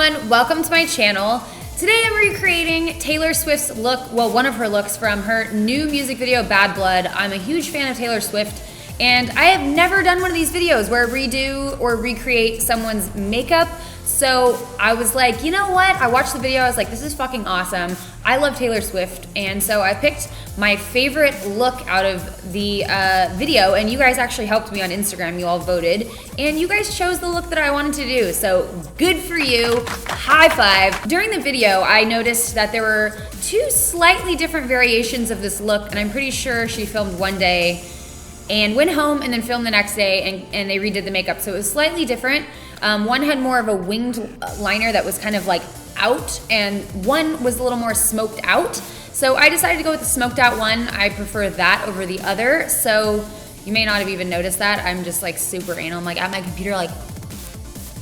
everyone, welcome to my channel. Today I'm recreating Taylor Swift's look, well, one of her looks from her new music video, Bad Blood. I'm a huge fan of Taylor Swift, and I have never done one of these videos where I redo or recreate someone's makeup. So I was like, you know what? I watched the video, I was like, this is fucking awesome. I love Taylor Swift, and so I picked my favorite look out of the video, and you guys actually helped me on Instagram, you all voted, and you guys chose the look that I wanted to do, so good for you, high five. During the video, I noticed that there were two slightly different variations of this look, and I'm pretty sure she filmed one day and went home and then filmed the next day, and they redid the makeup, so it was slightly different. One had more of a winged liner that was kind of like out, and one was a little more smoked out. So I decided to go with the smoked out one. I prefer that over the other. So you may not have even noticed that. I'm just like super anal. I'm like at my computer, like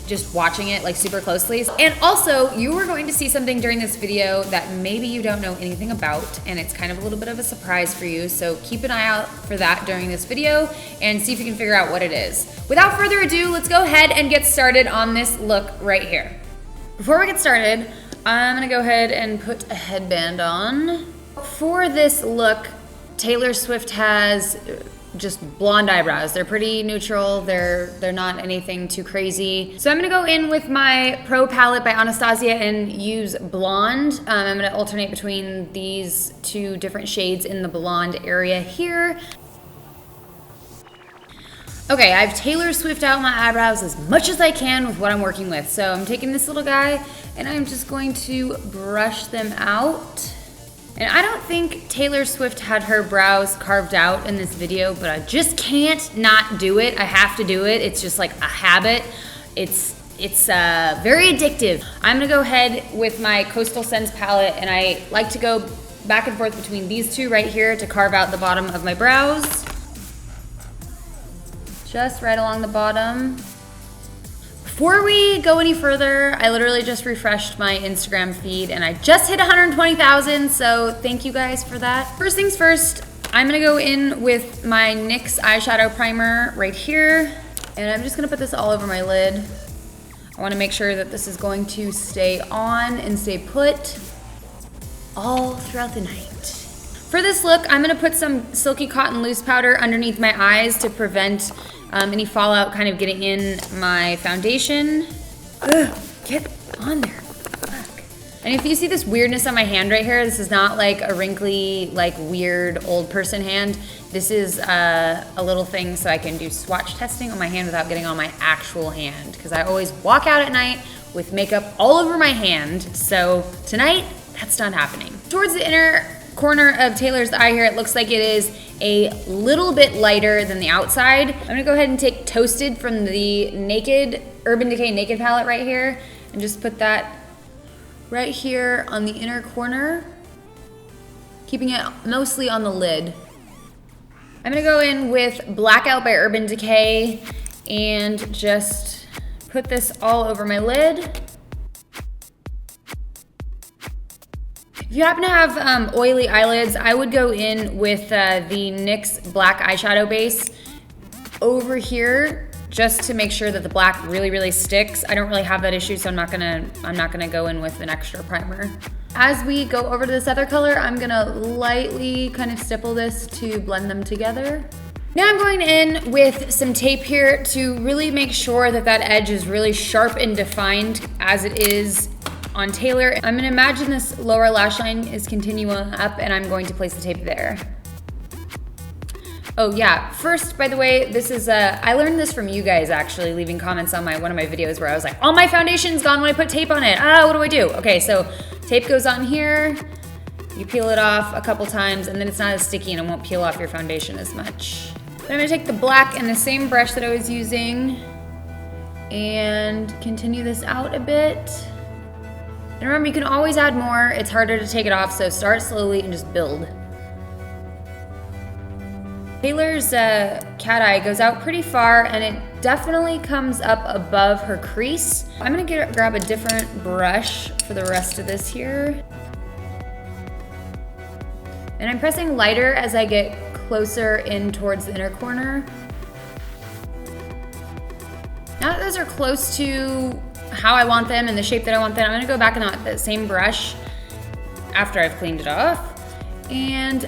just watching it like super closely. And also you were going to see something during this video that maybe you don't know anything about, and it's kind of a little bit of a surprise for you. So keep an eye out for that during this video and see if you can figure out what it is. Without further ado, let's go ahead and get started on this look right here. Before we get started, I'm gonna go ahead and put a headband on. For this look, Taylor Swift has just blonde eyebrows. They're pretty neutral. They're not anything too crazy. So I'm gonna go in with my Pro palette by Anastasia and use blonde. I'm gonna alternate between these two different shades in the blonde area here. Okay, I've Taylor Swift out my eyebrows as much as I can with what I'm working with. So I'm taking this little guy and I'm just going to brush them out. And I don't think Taylor Swift had her brows carved out in this video, but I just can't not do it. I have to do it. It's just like a habit. It's very addictive. I'm gonna go ahead with my Coastal Scents palette, and I like to go back and forth between these two right here to carve out the bottom of my brows. Just right along the bottom. Before we go any further, I literally just refreshed my Instagram feed and I just hit 120,000, so thank you guys for that. First things first, I'm gonna go in with my NYX eyeshadow primer right here, and I'm just gonna put this all over my lid. I wanna make sure that this is going to stay on and stay put all throughout the night. For this look, I'm gonna put some Silky Cotton Loose Powder underneath my eyes to prevent any fallout kind of getting in my foundation. Ugh, get on there, fuck. And if you see this weirdness on my hand right here, this is not like a wrinkly, like weird old person hand. This is a little thing so I can do swatch testing on my hand without getting on my actual hand, because I always walk out at night with makeup all over my hand. So tonight, that's not happening. Towards the inner corner of Taylor's eye here, it looks like it is a little bit lighter than the outside. I'm gonna go ahead and take Toasted from the Urban Decay Naked palette right here and just put that right here on the inner corner, keeping it mostly on the lid. I'm gonna go in with Blackout by Urban Decay and just put this all over my lid. If you happen to have oily eyelids, I would go in with the NYX black eyeshadow base over here just to make sure that the black really sticks. I don't really have that issue, so I'm not gonna go in with an extra primer. As we go over to this other color, I'm gonna lightly kind of stipple this to blend them together. Now I'm going in with some tape here to really make sure that that edge is really sharp and defined as it is on Taylor. I'm gonna imagine this lower lash line is continuing up, and I'm going to place the tape there. Oh yeah, first, by the way, this is, I learned this from you guys actually, leaving comments on one of my videos where I was like, all my foundation's gone when I put tape on it. What do I do? Okay, so tape goes on here, you peel it off a couple times, and then it's not as sticky and it won't peel off your foundation as much. Then I'm gonna take the black and the same brush that I was using and continue this out a bit. And remember, you can always add more. It's harder to take it off, so start slowly and just build. Taylor's cat eye goes out pretty far, and it definitely comes up above her crease. I'm gonna grab a different brush for the rest of this here. And I'm pressing lighter as I get closer in towards the inner corner. Now that those are close to how I want them and the shape that I want them. I'm gonna go back in that same brush after I've cleaned it off. And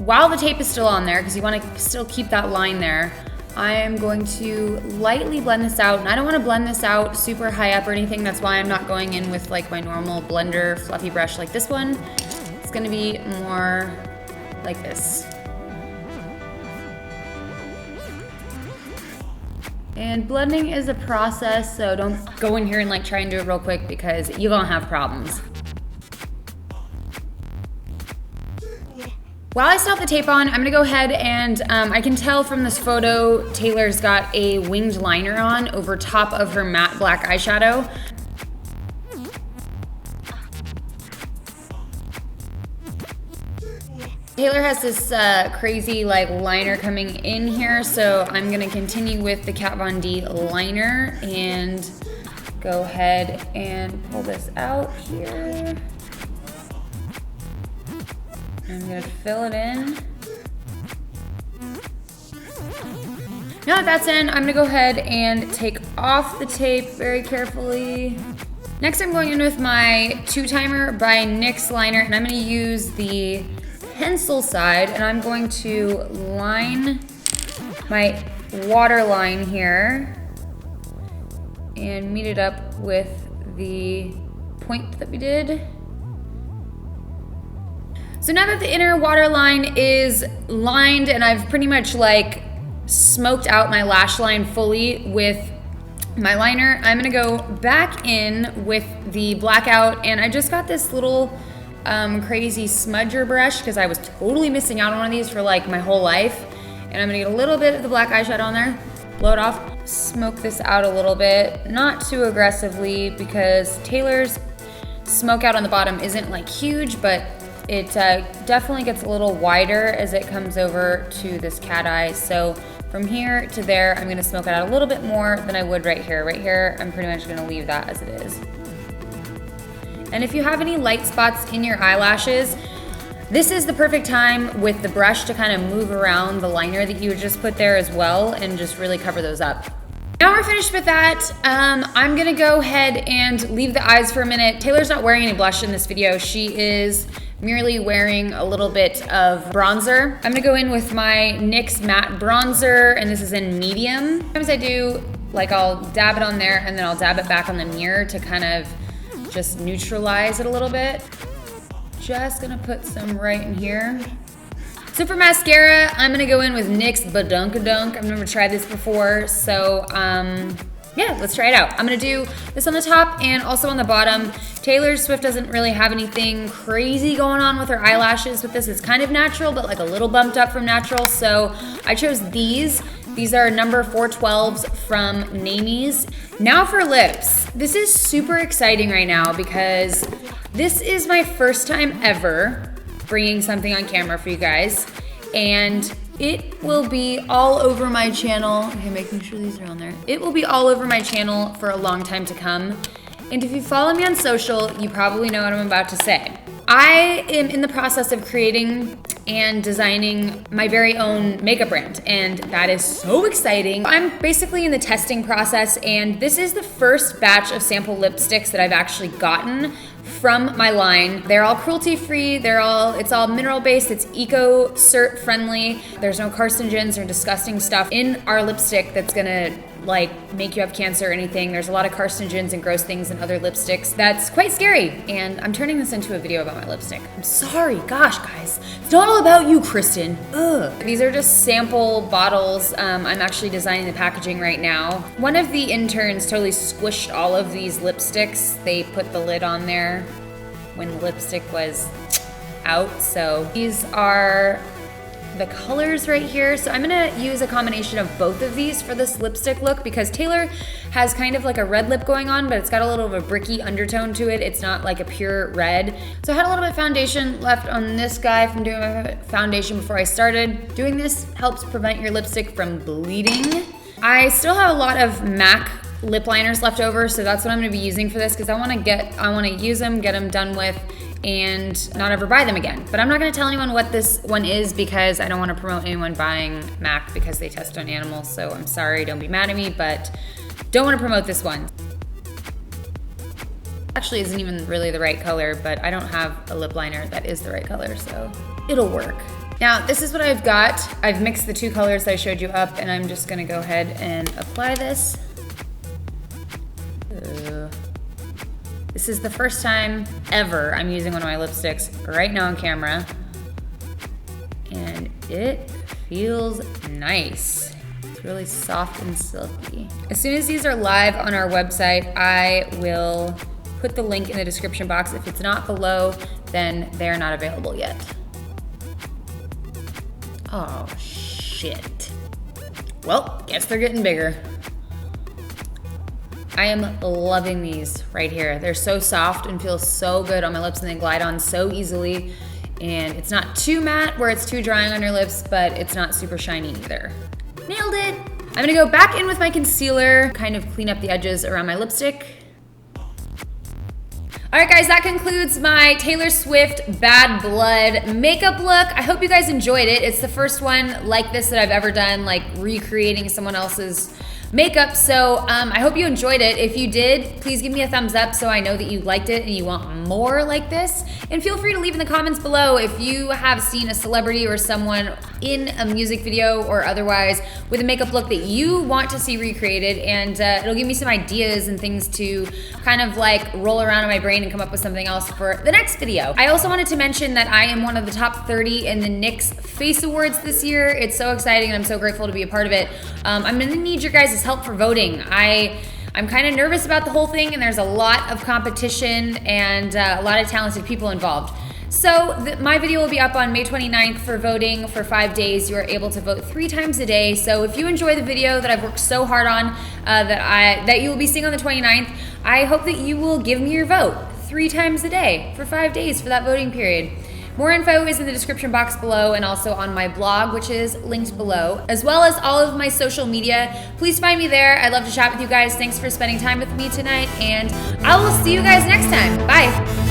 while the tape is still on there, because you want to still keep that line there, I am going to lightly blend this out. And I don't want to blend this out super high up or anything. That's why I'm not going in with like my normal blender fluffy brush like this one. It's going to be more like this. And blending is a process, so don't go in here and like try and do it real quick because you're gonna have problems. While I still have the tape on, I'm gonna go ahead and I can tell from this photo, Taylor's got a winged liner on over top of her matte black eyeshadow. Taylor has this crazy like liner coming in here, so I'm gonna continue with the Kat Von D liner and go ahead and pull this out here. I'm gonna fill it in. Now that that's in, I'm gonna go ahead and take off the tape very carefully. Next, I'm going in with my 2-timer by NYX liner, and I'm gonna use the pencil side, and I'm going to line my waterline here and meet it up with the point that we did. So now that the inner waterline is lined and I've pretty much like smoked out my lash line fully with my liner, I'm gonna go back in with the Blackout, and I just got this little crazy smudger brush because I was totally missing out on one of these for like my whole life. And I'm gonna get a little bit of the black eyeshadow on there, blow it off, smoke this out a little bit, not too aggressively because Taylor's smoke out on the bottom isn't like huge, but it definitely gets a little wider as it comes over to this cat eye. So from here to there, I'm gonna smoke it out a little bit more than I would right here. Right here, I'm pretty much gonna leave that as it is. And if you have any light spots in your eyelashes, this is the perfect time with the brush to kind of move around the liner that you just put there as well and just really cover those up. Now we're finished with that. I'm gonna go ahead and leave the eyes for a minute. Taylor's not wearing any blush in this video. She is merely wearing a little bit of bronzer. I'm gonna go in with my NYX matte bronzer, and this is in medium. Sometimes I do, like I'll dab it on there and then I'll dab it back on the mirror to kind of just neutralize it a little bit. Just gonna put some right in here. So for mascara, I'm gonna go in with NYX Badunkadunk. I've never tried this before, so yeah, let's try it out. I'm gonna do this on the top and also on the bottom. Taylor Swift doesn't really have anything crazy going on with her eyelashes with this. It's kind of natural, but like a little bumped up from natural, so I chose these. These are number 412s from Namies. Now for lips. This is super exciting right now because this is my first time ever bringing something on camera for you guys, and it will be all over my channel. Okay, making sure these are on there. It will be all over my channel for a long time to come. And if you follow me on social, you probably know what I'm about to say. I am in the process of creating and designing my very own makeup brand, and that is so exciting. I'm basically in the testing process, and this is the first batch of sample lipsticks that I've actually gotten from my line. They're all cruelty-free, it's all mineral-based, it's eco-cert friendly. There's no carcinogens or disgusting stuff in our lipstick that's gonna like make you have cancer or anything. There's a lot of carcinogens and gross things in other lipsticks. That's quite scary, and I'm turning this into a video about my lipstick. I'm sorry, gosh guys, it's not all about you, Kristen. Ugh. These are just sample bottles. I'm actually designing the packaging right now. One of the interns totally squished all of these lipsticks. They put the lid on there when the lipstick was out, so these are the colors right here. So I'm gonna use a combination of both of these for this lipstick look because Taylor has kind of like a red lip going on, but it's got a little of a bricky undertone to it. It's not like a pure red. So I had a little bit of foundation left on this guy from doing my foundation before I started. Doing this helps prevent your lipstick from bleeding. I still have a lot of MAC lip liners left over, so that's what I'm gonna be using for this because I wanna use them, get them done with, and not ever buy them again. But I'm not gonna tell anyone what this one is because I don't wanna promote anyone buying MAC because they test on animals, so I'm sorry, don't be mad at me, but don't wanna promote this one. Actually isn't even really the right color, but I don't have a lip liner that is the right color, so it'll work. Now, this is what I've got. I've mixed the two colors that I showed you up, and I'm just gonna go ahead and apply this. This is the first time ever I'm using one of my lipsticks right now on camera, and it feels nice. It's really soft and silky. As soon as these are live on our website, I will put the link in the description box. If it's not below, then they're not available yet. Oh, shit. Well, guess they're getting bigger. I am loving these right here. They're so soft and feel so good on my lips, and they glide on so easily. And it's not too matte where it's too drying on your lips, but it's not super shiny either. Nailed it. I'm gonna go back in with my concealer, kind of clean up the edges around my lipstick. All right, guys, that concludes my Taylor Swift Bad Blood makeup look. I hope you guys enjoyed it. It's the first one like this that I've ever done, like recreating someone else's makeup. So I hope you enjoyed it. If you did, please give me a thumbs up so I know that you liked it and you want more like this. And feel free to leave in the comments below if you have seen a celebrity or someone in a music video or otherwise with a makeup look that you want to see recreated, and it'll give me some ideas and things to kind of like roll around in my brain and come up with something else for the next video. I also wanted to mention that I am one of the top 30 in the NYX Face Awards this year. It's so exciting and I'm so grateful to be a part of it. I'm gonna need your guys' help for voting. I'm kind of nervous about the whole thing, and there's a lot of competition and a lot of talented people involved. So my video will be up on May 29th for voting for 5 days. You are able to vote 3 times a day. So if you enjoy the video that I've worked so hard on, that you will be seeing on the 29th, I hope that you will give me your vote 3 times a day for 5 days for that voting period. More info is in the description box below and also on my blog, which is linked below, as well as all of my social media. Please find me there. I'd love to chat with you guys. Thanks for spending time with me tonight, and I will see you guys next time. Bye.